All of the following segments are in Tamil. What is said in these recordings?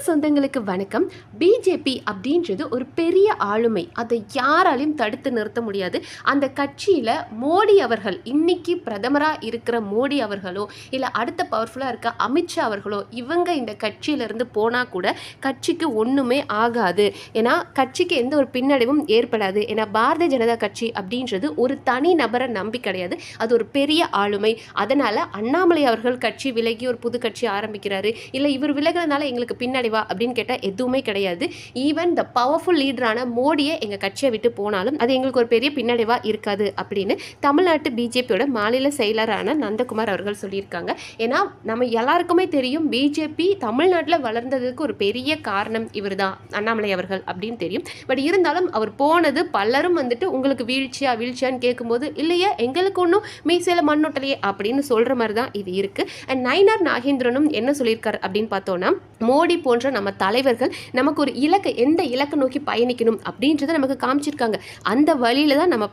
சொந்தங்களுக்கு வணக்கம். பிஜேபி அப்படின்றது ஒரு பெரிய ஆளுமை, அதை யாராலையும் தடுத்து நிறுத்த முடியாது. அந்த கட்சியில் மோடி அவர்கள், இன்னைக்கு பிரதமராக இருக்கிற மோடி அவர்களோ இல்லை அடுத்த பவர்ஃபுல்லாக இருக்க அமித்ஷா அவர்களோ, இவங்க இந்த கட்சியிலேருந்து போனால் கூட கட்சிக்கு ஒன்றுமே ஆகாது. ஏன்னா கட்சிக்கு எந்த ஒரு பின்னடைவும் ஏற்படாது. ஏன்னா பாரதிய ஜனதா கட்சி அப்படின்றது ஒரு தனி நபரை நம்பி கிடையாது, அது ஒரு பெரிய ஆளுமை. அதனால் அண்ணாமலை அவர்கள் கட்சி விலகி ஒரு புது கட்சி ஆரம்பிக்கிறாரு, இல்லை இவர் விலகிறதுனால எங்களுக்கு பின்னடைவா அப்படின்னு கேட்டால் எதுவுமே கிடையாது. ஈவன் த பவர்ஃபுல் லீடரான மோடியை எங்கள் கட்சியை விட்டு போனாலும் அது எங்களுக்கு ஒரு பெரிய பின்னடைவா இருக்காது அப்படின்னு தமிழ்நாட்டு பிஜேபியோட மாநில செயலரான நந்தகுமார் அவர்கள் சொல்லியிருக்காங்க. ஏன்னா நம்ம எல்லாருக்குமே தெரியும், பிஜேபி தமிழ்நாட்டில் வளர்ந்ததுக்கு ஒரு பெரிய காரணம் இவர் தான், அண்ணாமலை அவர்கள் அப்படின்னு தெரியும். பட் இருந்தாலும் அவர் போனது பலரும் வந்துட்டு உங்களுக்கு வீழ்ச்சியான்னு கேட்கும்போது, இல்லையா எங்களுக்கு ஒன்றும் மீசையில் மண்ணொட்டலையே அப்படின்னு சொல்கிற மாதிரி தான் இது இருக்குது. அண்ட் நயினார் நாகேந்திரனும் என்ன சொல்லியிருக்காரு அப்படின்னு பார்த்தோன்னா, மோடி போன்ற நம்ம தலைவர்கள் நமக்கு ஒரு எந்த இலக்கை நோக்கி பயணிக்கணும் அப்படின்றத நமக்கு காமிச்சிருக்காங்க. அந்த வழியில தான் நம்ம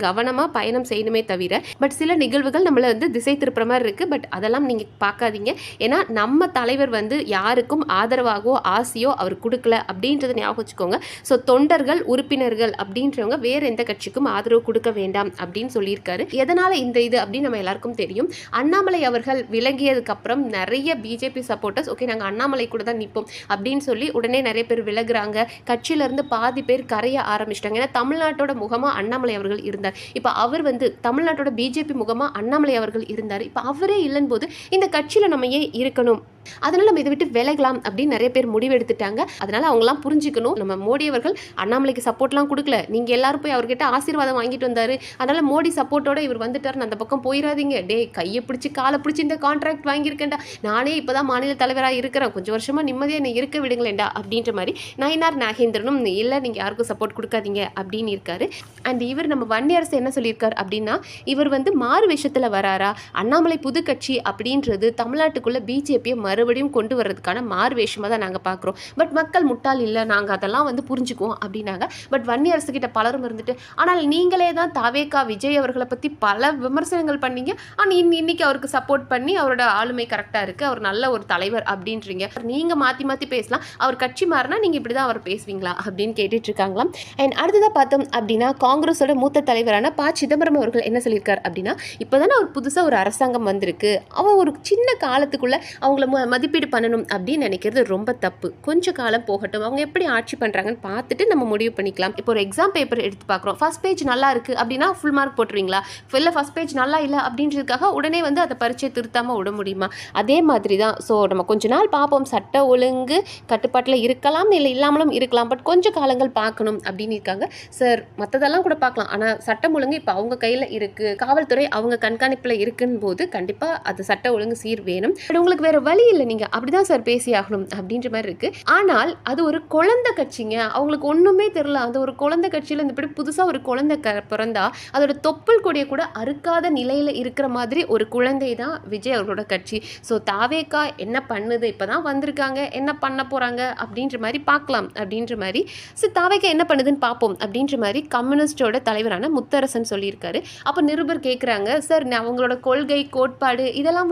கவனமாக பயணம் செய்யணுமே தவிர, பட் சில நிகழ்வுகள் நம்மளை திசை திருப்புற மாதிரி இருக்கு. பட் அதெல்லாம் நீங்க பார்க்காதீங்க. ஏன்னா நம்ம தலைவர் யாருக்கும் ஆதரவாகவோ ஆசையோ அவர் கொடுக்கல அப்படின்றத ஞாபகம் வச்சுக்கோங்க. ஸோ தொண்டர்கள், உறுப்பினர்கள் அப்படின்றவங்க வேற எந்த கட்சிக்கும் ஆதரவு கொடுக்க வேண்டாம் அப்படின்னு சொல்லியிருக்காரு. எதனால இந்த இது அப்படின்னு நம்ம எல்லாருக்கும் தெரியும். அண்ணாமலை அவர்கள் விலகியதுக்கு அப்புறம் நிறைய பிஜேபி சப்போர்ட்டர்ஸ், ஓகே நாங்கள் அண்ணாமலை கூட தான் நிற்போம் அப்படின்னு சொல்லி உடனே நிறைய பேர் விலகுறாங்க. கட்சியிலேருந்து பாதி பேர் கரைய ஆரம்பிச்சிட்டாங்க. ஏன்னா தமிழ்நாட்டோட முகமாக அண்ணாமலை அவர்கள் இருந்தார். இப்போ அவர் தமிழ்நாட்டோட பிஜேபி முகமாக அண்ணாமலை அவர்கள் இருந்தார். இப்போ அவரே இல்லைன்னு போது இந்த கட்சியில் நம்ம ஏன் இருக்கணும், அதனால நம்ம இதை விட்டு விலகலாம் அப்படின்னு நிறைய பேர் முடிவு எடுத்துட்டாங்க. அதனால அவங்களாம் புரிஞ்சுக்கணும், நம்ம மோடி அவர்கள் அண்ணாமலைக்கு சப்போர்ட்லாம் கொடுக்கல, நீங்கள் எல்லாரும் போய் அவர்கிட்ட ஆசீர்வாதம் வாங்கிட்டு வந்தாரு, அதனால மோடி சப்போர்ட்டோட இவர் வந்துட்டாருன்னு அந்த பக்கம் போயிடாதீங்க. டே கையை பிடிச்சி காலை பிடிச்சி இந்த கான்ட்ராக்ட் வாங்கியிருக்கேன்டா, நானே இப்போதான் மாநில தலைவராக இருக்கிறேன், கொஞ்சம் வருஷமா நிம்மதியாக என்னை இருக்க விடுங்களேன்டா அப்படின்ற மாதிரி நயினார் நாகேந்திரனும் இல்லை நீங்கள் யாருக்கும் சப்போர்ட் கொடுக்காதீங்க அப்படின்னு இருக்காரு. அண்ட் இவர் நம்ம வன்னியரசு என்ன சொல்லியிருக்காரு அப்படின்னா, இவர் மாறு விஷயத்தில் வராரா, அண்ணாமலை புது கட்சி அப்படின்றது தமிழ்நாட்டுக்குள்ள பிஜேபியை மறுபடியும் கொண்டு வர்றதுக்கான மாறு வேஷமாக தான் நாங்கள் பார்க்குறோம். பட் மக்கள் முட்டாள் இல்லை, நாங்கள் அதெல்லாம் புரிஞ்சுக்குவோம் அப்படின்னாங்க. பட் வன்னியரசு கிட்ட பலரும் இருந்துட்டு, ஆனால் நீங்களே தான் தாவேகா விஜய் அவர்களை பற்றி பல விமர்சனங்கள் பண்ணீங்க, ஆனால் இன்னைக்கு அவருக்கு சப்போர்ட் பண்ணி அவரோட ஆளுமை கரெக்டாக இருக்குது, அவர் நல்ல ஒரு தலைவர் அப்படின்றீங்க, நீங்கள் மாற்றி மாற்றி பேசலாம், அவர் கட்சி மாறினா நீங்கள் இப்படி தான் அவர் பேசுவீங்களா அப்படின்னு கேட்டுட்டு இருக்காங்களாம். அண்ட் அடுத்ததாக பார்த்தோம் அப்படின்னா, காங்கிரஸோட மூத்த தலைவரான ப. சிதம்பரம் அவர்கள் என்ன சொல்லியிருக்கார் அப்படின்னா, இப்போ தானே ஒரு புதுசாக ஒரு அரசாங்கம் வந்திருக்கு, அவன் ஒரு சின்ன காலத்துக்குள்ளே அவங்கள மதிப்பீடு பண்ணணும் அப்படின்னு நினைக்கிறது ரொம்ப தப்பு. கொஞ்சம் காலம் போகட்டும், அவங்க எப்படி ஆட்சி பண்ணுறாங்கன்னு பார்த்துட்டு நம்ம முடிவு பண்ணிக்கலாம். இப்போ ஒரு எக்ஸாம் பேப்பர் எடுத்து பார்க்குறோம், ஃபர்ஸ்ட் பேஜ் நல்லா இருக்குது அப்படின்னா ஃபுல் மார்க் போட்டுருவீங்களா? இல்லை ஃபர்ஸ்ட் பேஜ் நல்லா இல்லை அப்படின்றதுக்காக உடனே அதை பரீட்சை திருத்தாமல் விட முடியுமா? அதே மாதிரி தான். ஸோ நம்ம கொஞ்ச நாள் பார்ப்போம், சட்ட ஒழுங்கு கட்டுப்பாட்டில் இருக்கலாம், இல்லை இல்லாமலும் இருக்கலாம், பட் கொஞ்சம் காலங்கள் பார்க்கணும் அப்படின்னு இருக்காங்க. சார் மற்றதெல்லாம் கூட பார்க்கலாம், ஆனால் சட்டம் ஒழுங்கு இப்போ அவங்க கையில் இருக்குது, காவல்துறை அவங்க கண்காணிப்பில் இருக்குன்னு போது கண்டிப்பாக அது சட்ட ஒழுங்கு சீர் வேணும். பட் உங்களுக்கு வேறு வழி இல்லை, நீங்கள் அப்படிதான் சார் பேசி ஆகணும் அப்படின்ற மாதிரி இருக்குது. ஆனால் அது ஒரு குழந்தை கட்சிங்க, அவங்களுக்கு ஒன்றுமே தெரியல. அந்த ஒரு குழந்தை கட்சியில் இப்படி புதுசாக ஒரு குழந்தை பிறந்தா அதோட தொப்புள் கொடியை கூட அறுக்காத நிலையில் இருக்கிற மாதிரி ஒரு குழந்தை தான் விஜய் அவர்களோட கட்சி. ஸோ தாவேகா என்ன பண்ணுது, இப்போ தான் வந்திருக்காங்க, என்ன பண்ண போகிறாங்க அப்படின்ற மாதிரி பார்க்கலாம் அப்படின்ற மாதிரி. ஸோ தாவேகா என்ன பண்ணுதுன்னு பார்ப்போம் அப்படின்ற மாதிரி கம்யூனிஸ்டோட தலைவரான முத்தரசன் சொல்லியிருக்காரு. அப்போ நிருபர் கேட்குறாங்க, சார் அவங்களோட கொள்கை கோட்பாடு இதெல்லாம்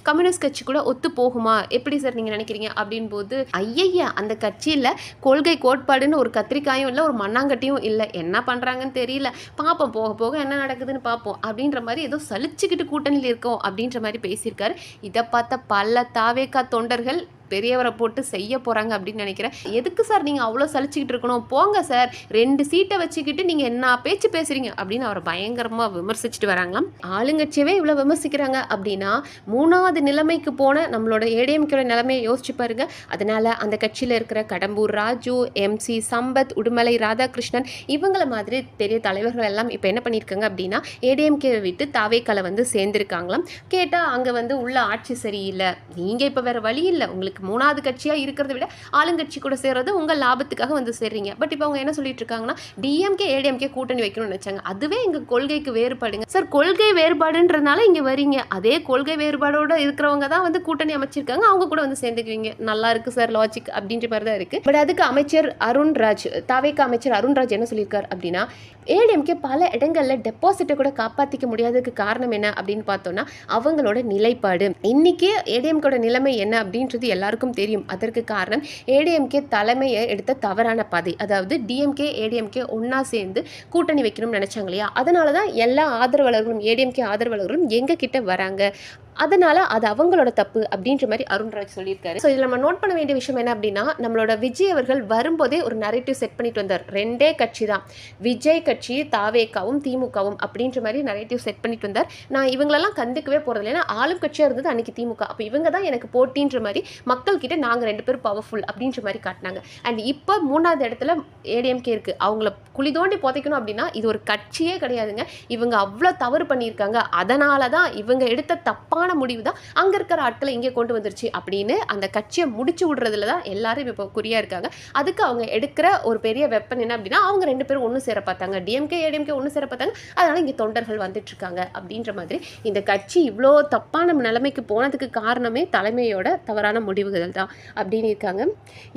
கம்யூனிஸ்ட் கட்சி கூட ஒத்து போகுமா, எப்படி சார் நீங்கள் நினைக்கிறீங்க அப்படின் போது, ஐயா அந்த கட்சியில் கொள்கை கோட்பாடுன்னு ஒரு கத்திரிக்காயும் இல்லை, ஒரு மண்ணாங்கட்டியும் இல்லை, என்ன பண்ணுறாங்கன்னு தெரியல, பார்ப்போம் போக போக என்ன நடக்குதுன்னு பார்ப்போம் அப்படின்ற மாதிரி ஏதோ சலிச்சுக்கிட்டு கூட்டணியில் இருக்கோம் அப்படின்ற மாதிரி பேசியிருக்காரு. இதை பார்த்த பல தாவேகா தொண்டர்கள் பெரியவரை போட்டு செய்ய போகிறாங்க அப்படின்னு நினைக்கிறேன். எதுக்கு சார் நீங்கள் அவ்வளோ சலிச்சுக்கிட்டு இருக்கணும், போங்க சார், 2 சீட்டை வச்சுக்கிட்டு நீங்கள் என்ன பேச்சு பேசுகிறீங்க அப்படின்னு அவரை பயங்கரமாக விமர்சிச்சுட்டு வராங்களாம். ஆளுங்கட்சியவே இவ்வளோ விமர்சிக்கிறாங்க அப்படின்னா 3வது நிலைமைக்கு போன நம்மளோட ஏடிஎம்கேட நிலைமையை யோசிச்சு பாருங்க. அதனால் அந்த கட்சியில் இருக்கிற கடம்பூர் ராஜு, MC சம்பத், உடுமலை ராதாகிருஷ்ணன் இவங்கள மாதிரி பெரிய தலைவர்கள் எல்லாம் இப்போ என்ன பண்ணியிருக்காங்க அப்படின்னா ஏடிஎம்கேவை விட்டு தாவேக்கால சேர்ந்துருக்காங்களாம். கேட்டால் அங்கே உள்ள ஆட்சி சரியில்லை, நீங்கள் இப்போ வேறு வழி இல்லை, உங்களுக்கு 3வது கட்சியாக இருக்கிறத விட ஆளுங்கட்சி கூட சேர்றது உங்கள் லாபத்துக்காக சேர்றீங்க. பட் இப்போ அவங்க என்ன சொல்லிட்டு இருக்காங்கன்னா, டிஎம்கே ஏடிஎம்கே கூட்டணி வைக்கணும்னு நினைச்சாங்க, அதுவே எங்கள் கொள்கைக்கு வேறுபாடுங்க. சார் கொள்கை வேறுபாடுன்றதுனால இங்கே வரீங்க, அதே கொள்கை வேறுபாடோட இருக்கிறவங்க தான் கூட்டணி அமைச்சிருக்காங்க, அவங்க கூட சேர்ந்துக்குவீங்க. நல்லா இருக்கு சார் லாஜிக் அப்படின்ற மாதிரி தான் இருக்கு. பட் அதுக்கு அமைச்சர் அருண்ராஜ், தாவேகா அமைச்சர் அருண்ராஜ் என்ன சொல்லியிருக்காரு அப்படின்னா, ஏடிஎம்கே பல இடங்களில் டெபாசிட்டை கூட காப்பாற்றிக்க முடியாததுக்கு காரணம் என்ன அப்படின்னு பார்த்தோம்னா அவங்களோட நிலைப்பாடு. இன்னைக்கு ஏடிஎம்கோட நிலைமை என்ன அப்படின்றது எல்லாரும் எல்லாருக்கும் தெரியும். அதற்கு காரணம் ஏடிஎம்கே தலைமையை எடுத்த தவறான பாதை. அதாவது டிஎம்கே ஏடிஎம்கே ஒன்றா சேர்ந்து கூட்டணி வைக்கணும்னு நினச்சாங்க இல்லையா? அதனால தான் எல்லா ஆதரவாளர்களும் ஏடிஎம்கே ஆதரவாளர்களும் எங்கள் கிட்ட வராங்க. அதனால அது அவங்களோட தப்பு அப்படின்ற மாதிரி அருண்ராஜ் சொல்லியிருக்காரு. ஸோ இதில் நம்ம நோட் பண்ண வேண்டிய விஷயம் என்ன அப்படின்னா, நம்மளோட விஜய் அவர்கள் வரும்போதே ஒரு நரேட்டிவ் செட் பண்ணிட்டு வந்தார். 2 கட்சி தான், விஜய் கட்சி, தாவேக்காவும் திமுகவும் அப்படின்ற மாதிரி நரேட்டிவ் செட் பண்ணிட்டு வந்தார். நான் இவங்களெல்லாம் கண்டுக்கவே போகிறது, ஏன்னா ஆளும் கட்சியாக இருந்தது அன்னைக்கு திமுக. அப்போ இவங்க தான் எனக்கு போட்டின்ற மாதிரி மக்கள் கிட்ட நாங்கள் 2 பேரும் பவர்ஃபுல் அப்படின்ற மாதிரி காட்டினாங்க. அண்ட் இப்போ 3வது இடத்துல ஏடிஎம்கே இருக்குது. அவங்கள குழி தோண்டி புதைக்கணும் அப்படின்னா இது ஒரு கட்சியே கிடையாதுங்க. இவங்க அவ்வளோ தவறு பண்ணியிருக்காங்க. அதனால தான் இவங்க எடுத்த தப்பான முடிவு தான் அங்கே இருக்கிற ஆட்களை இங்கே கொண்டு வந்துருச்சு அப்படின்னு அந்த கட்சியை முடிச்சு விடுறதுல தான் எல்லாரும் இப்போ குறியாக இருக்காங்க. அதுக்கு அவங்க எடுக்கிற ஒரு பெரிய வெப்பன் என்ன அப்படின்னா, அவங்க 2 பேரும் ஒன்று சேர பார்த்தாங்க, டிஎம்கே ஏடிஎம்கே ஒன்று சேர பார்த்தாங்க. அதனால இங்கே தொண்டர்கள் வந்துட்டு இருக்காங்க அப்படின்ற மாதிரி இந்த கட்சி இவ்வளோ தப்பான நிலைமைக்கு போனதுக்கு காரணமே தலைமையோட தவறான முடிவுகள் தான் அப்படின்னு இருக்காங்க.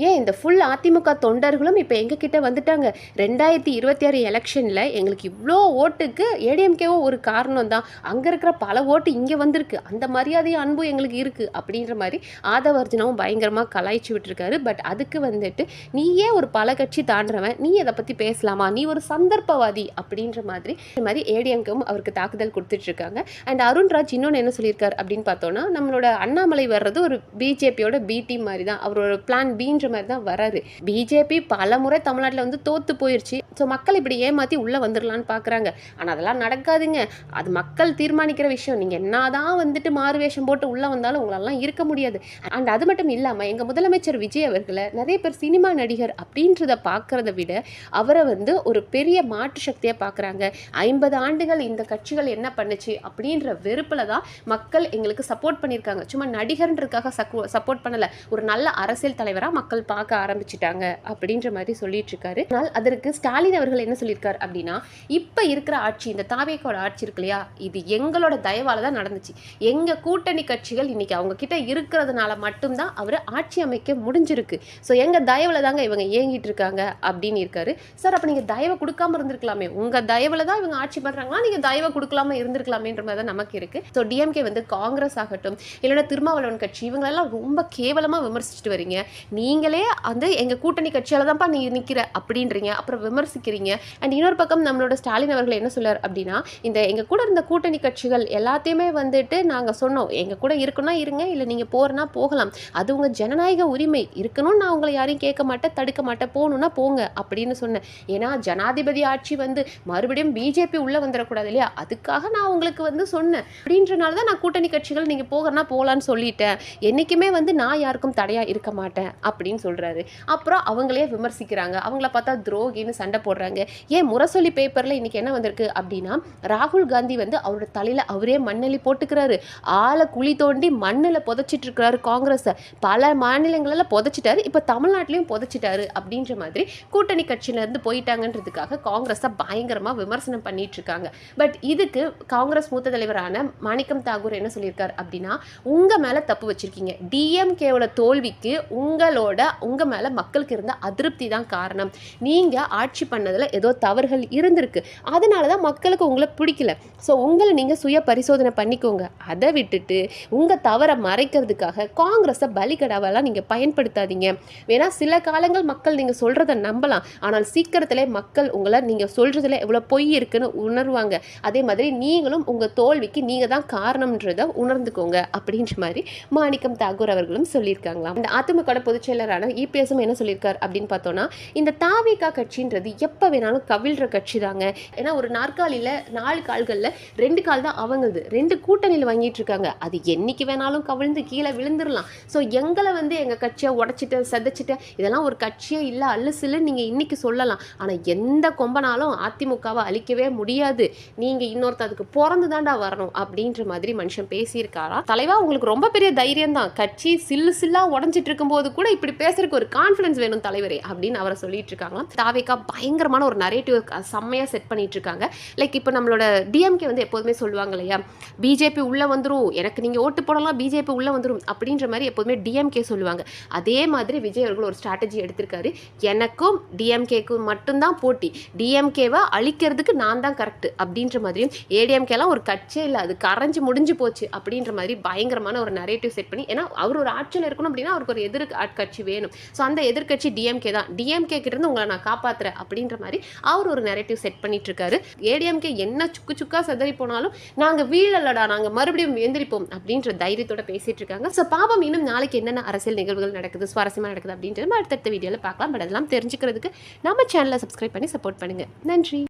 ஏன் இந்த ஃபுல் அதிமுக தொண்டர்களும் இப்போ எங்ககிட்ட வந்துட்டாங்க. 2026 எலெக்ஷனில் எங்களுக்கு இவ்வளோ ஓட்டுக்கு ஏடிஎம்கேவும் ஒரு காரணம் தான், அங்கே இருக்கிற பல ஓட்டு இங்கே வந்திருக்கு, அந்த மரியாதையும் அன்பும் எங்களுக்கு இருக்குது அப்படின்ற மாதிரி ஆதவர்ஜனாவும் பயங்கரமாக கலாய்ச்சி விட்டுருக்காரு. பட் அதுக்கு வந்துட்டு நீ ஏன் ஒரு பல கட்சி தாண்டுறவன், நீ அதை பற்றி பேசலாமா, நீ ஒரு சந்தர்ப்பவாதி அப்படின்ற மாதிரி ஏடிஎம்கேவும் அவருக்கு தாக்குதல் கொடுத்துட்ருக்காங்க. அண்ட் அருண்ராஜ் இன்னொன்று என்ன சொல்லியிருக்காரு அப்படின்னு பார்த்தோன்னா, நம்மளோட அண்ணாமலை வர்றது ஒரு பிஜேபியோட பி டீம் மாதிரி தான், அவரோட பிளான் பின்ற மாதிரி தான் வராரு. பிஜேபி பல முறை தமிழ்நாட்டில் வந்து தோற்று போயிடுச்சு. ஸோ மக்கள் இப்படி ஏமாற்றி உள்ளே வந்துடலான்னு பார்க்குறாங்க. ஆனால் அதெல்லாம் நடக்காதுங்க. அது மக்கள் தீர்மானிக்கிற விஷயம். நீங்கள் என்னதான் வந்துட்டு மாறு வேஷம் போட்டு உள்ளே வந்தாலும் உங்களெல்லாம் இருக்க முடியாது. அண்ட் அது மட்டும் இல்லாமல் எங்கள் முதலமைச்சர் விஜய் அவர்களை நிறைய பேர் சினிமா நடிகர் அப்படின்றத பார்க்குறத விட அவரை வந்து ஒரு பெரிய மாற்று சக்தியாக பார்க்குறாங்க. 50 ஆண்டுகள் இந்த கட்சிகள் என்ன பண்ணுச்சு அப்படின்ற வெறுப்பில் தான் மக்கள் எங்களுக்கு சப்போர்ட் பண்ணியிருக்காங்க. சும்மா நடிகர்ன்றதுக்காக சப்போர்ட் பண்ணலை, ஒரு நல்ல அரசியல் தலைவராக மக்கள் பார்க்க ஆரம்பிச்சிட்டாங்க அப்படின்ற மாதிரி சொல்லிட்டு இருக்காரு. ஆனால் அதற்கு ஸ்டாலின் அவர்கள் என்ன சொல்லியிருக்காரு அப்படின்னா, இப்போ இருக்கிற ஆட்சி, இந்த தாவேக்கோட ஆட்சி இருக்கு இல்லையா, இது எங்களோட தயவால தான் நடந்துச்சு. எங்கள் கூட்டணி கட்சிகள் இன்னைக்கு அவங்க கிட்ட இருக்கிறதுனால மட்டும்தான் அவர் ஆட்சி அமைக்க முடிஞ்சிருக்கு. ஸோ எங்கள் தயவில் தாங்க இவங்க ஏங்கிட்டு இருக்காங்க அப்படின்னு இருக்காரு. சார் அப்போ நீங்கள் தயவை கொடுக்காம இருந்திருக்கலாமே, உங்கள் தயவில் தான் இவங்க ஆட்சி பண்ணுறாங்களா, நீங்கள் தயவை கொடுக்கலாம இருந்திருக்கலாமேன்ற மாதிரி தான் நமக்கு இருக்குது. ஸோ டிஎம்கே வந்து காங்கிரஸ் ஆகட்டும், இல்லைன்னா திருமாவளவன் கட்சி, இவங்களெல்லாம் ரொம்ப கேவலமாக விமர்சிச்சுட்டு வரீங்க. நீங்களே வந்து எங்கள் கூட்டணி கட்சியால் தான்ப்பா நீ நிற்கிற அப்படின்றீங்க, அப்புறம் விமர்சிக்கிறீங்க. அண்ட் இன்னொரு பக்கம் நம்மளோட ஸ்டாலின் அவர்கள் என்ன சொல்லார் அப்படின்னா, இந்த எங்கள் கூட இருந்த கூட்டணி கட்சிகள் எல்லாத்தையுமே வந்துட்டு நாங்கள் சொன்னோம், எங்கள் கூட இருக்குன்னா இருங்க, இல்லை நீங்கள் போகிறனா போகலாம், அது உங்கள் ஜனநாயக உரிமை, இருக்கணும்னு நான் உங்களை யாரையும் கேட்க மாட்டேன், தடுக்க மாட்டேன், போகணுன்னா போங்க அப்படின்னு சொன்னேன். ஏன்னா ஜனாதிபதி ஆட்சி வந்து மறுபடியும் பிஜேபி உள்ளே வந்துடக்கூடாது இல்லையா, அதுக்காக நான் உங்களுக்கு வந்து சொன்னேன். அப்படின்றனால தான் நான் கூட்டணி கட்சிகள் நீங்கள் போகிறனா போகலான்னு சொல்லிட்டேன், என்றைக்குமே வந்து நான் யாருக்கும் தடையாக இருக்க மாட்டேன் அப்படின்னு சொல்கிறாரு. அப்புறம் அவங்களே விமர்சிக்கிறாங்க, அவங்கள பார்த்தா துரோகின்னு சண்டை போடுறாங்க. ஏன் முரசொலி பேப்பரில் இன்றைக்கி என்ன வந்திருக்கு அப்படின்னா, ராகுல் காந்தி வந்து அவரோட தலையில் அவரே மண்ணெளி போட்டுக்கிறாரு, ஆளை குழி தோண்டி மண்ணில் புதைச்சிட்டு இருக்கிறாரு காங்கிரஸை, பல மாநிலங்களில் புதைச்சிட்டாரு, இப்போ தமிழ்நாட்டிலையும் புதைச்சிட்டாரு அப்படின்ற மாதிரி கூட்டணி கட்சியிலேருந்து போயிட்டாங்கன்றதுக்காக காங்கிரஸை பயங்கரமாக விமர்சனம் பண்ணிட்டு இருக்காங்க. பட் இதுக்கு காங்கிரஸ் மூத்த தலைவரான மாணிக்கம் தாகூர் என்ன சொல்லியிருக்காரு அப்படின்னா, உங்கள் மேலே தப்பு வச்சுருக்கீங்க, டிஎம்கேவோட தோல்விக்கு உங்கள் மேலே மக்களுக்கு இருந்த அதிருப்தி தான் காரணம், நீங்கள் ஆட்சி பண்ணதில் ஏதோ தவறுகள் இருந்திருக்கு, அதனால தான் மக்களுக்கு உங்களை பிடிக்கல. ஸோ உங்களை நீங்கள் சுய பரிசோதனை பண்ணிக்கோங்க. அதை விட்டுட்டு உங்கள் தவறை மறைக்கிறதுக்காக காங்கிரஸை பலிகடாவெல்லாம் நீங்கள் பயன்படுத்தாதீங்க. வேணா சில காலங்கள் மக்கள் நீங்கள் சொல்கிறத நம்பலாம், ஆனால் சீக்கிரத்திலே மக்கள் உங்களை நீங்கள் சொல்கிறதுல எவ்வளோ பொய் இருக்குன்னு உணர்வாங்க. அதே மாதிரி நீங்களும் உங்கள் தோல்விக்கு நீங்கள் தான் காரணம்ன்றதை உணர்ந்துக்கோங்க அப்படின்ற மாதிரி மாணிக்கம் தாகூர் அவர்களும் சொல்லியிருக்காங்களாம். இந்த அதிமுக பொதுச் செயலரான இபிஎஸும் என்ன சொல்லியிருக்கார் அப்படின்னு பார்த்தோன்னா, இந்த தாவேகா கட்சின்றது எப்போ வேணாலும் கவிழ்ற கட்சி தாங்க. ஏன்னா ஒரு நாற்காலியில் 4 கால்களில் 2 கால் தான் அவங்களது, 2 கூட்டணியில் வாங்கிட்டு இருக்காங்க, அது என்னைக்கு வேணாலும் கவிழ்ந்து கீழே விழுந்துடலாம். ஸோ எங்களை வந்து எங்கள் கட்சியை உடச்சிட்டு சதைச்சிட்டு இதெல்லாம் ஒரு கட்சியே இல்லை அல்லுசில்ல நீங்கள் இன்னைக்கு சொல்லலாம், ஆனால் எந்த கொம்பனாலும் அதிமுகவை அழிக்கவே முடியாது, நீங்கள் இன்னொருத்ததுக்கு பிறந்து தாண்டா வரணும் அப்படின்ற மாதிரி மனுஷன் பேசியிருக்காரா. தலைவா உங்களுக்கு ரொம்ப பெரிய தைரியம் தான், கட்சி சில்லா உடஞ்சிட்டு இருக்கும்போது கூட இப்படி பேசுறதுக்கு ஒரு கான்ஃபிடன்ஸ் வேணும் தலைவரே அப்படின்னு அவரை சொல்லிட்டு இருக்காங்களாம். தாவேகா பயங்கரமான ஒரு நரேட்டிவ் செம்மையாக செட் பண்ணிட்டு இருக்காங்க. லைக் இப்போ நம்மளோட டிஎம்கே வந்து எப்போதுமே சொல்லுவாங்க இல்லையா, பிஜேபி உள்ளே வந்து வந்துடும், எனக்கு நீங்கள் ஓட்டு போடலாம், பிஜேபி உள்ளே வந்துடும் அப்படின்ற மாதிரி எப்போதுமே டிஎம்கே சொல்லுவாங்க. அதே மாதிரி விஜய் அவர்கள் ஒரு ஸ்ட்ராட்டஜி எடுத்திருக்காரு. எனக்கும் டிஎம்கேக்கும் மட்டும்தான் போட்டி, டிஎம்கேவை அழிக்கிறதுக்கு நான் தான் கரெக்ட் அப்படின்ற மாதிரியும், ஏடிஎம்கேலாம் ஒரு கட்சியே இல்லை, அது கரைஞ்சு முடிஞ்சு போச்சு அப்படின்ற மாதிரி பயங்கரமான ஒரு நரேட்டிவ் செட் பண்ணி, ஏன்னா அவர் ஒரு ஆட்சியில் இருக்கணும் அப்படின்னா அவருக்கு ஒரு கட்சி வேணும். ஸோ அந்த எதிர்கட்சி டிஎம்கே தான், டிஎம்கே கிட்ட இருந்து உங்களை நான் காப்பாத்துறேன் அப்படின்ற மாதிரி அவர் ஒரு நரேட்டிவ் செட் பண்ணிட்டு இருக்காரு. ஏடிஎம்கே என்ன சுக்கு சுக்கா செதறி போனாலும் நாங்க வீழலடா, நாங்க மறுபடியும் எந்திரிப்போம் அப்படின்ற தைரியத்தோட பேசிட்டு இருக்காங்க. ஸோ பாவம் இன்னும் நாளைக்கு என்னென்ன அரசியல் நிகழ்வுகள் நடக்குது, சுவாரஸ்யமா நடக்குது அப்படின்றது அடுத்தடுத்த வீடியோல பார்க்கலாம். பட் அதெல்லாம் தெரிஞ்சுக்கிறதுக்கு நம்ம சேனலை சப்ஸ்கிரைப் பண்ணி சப்போர்ட் பண்ணுங்க. நன்றி.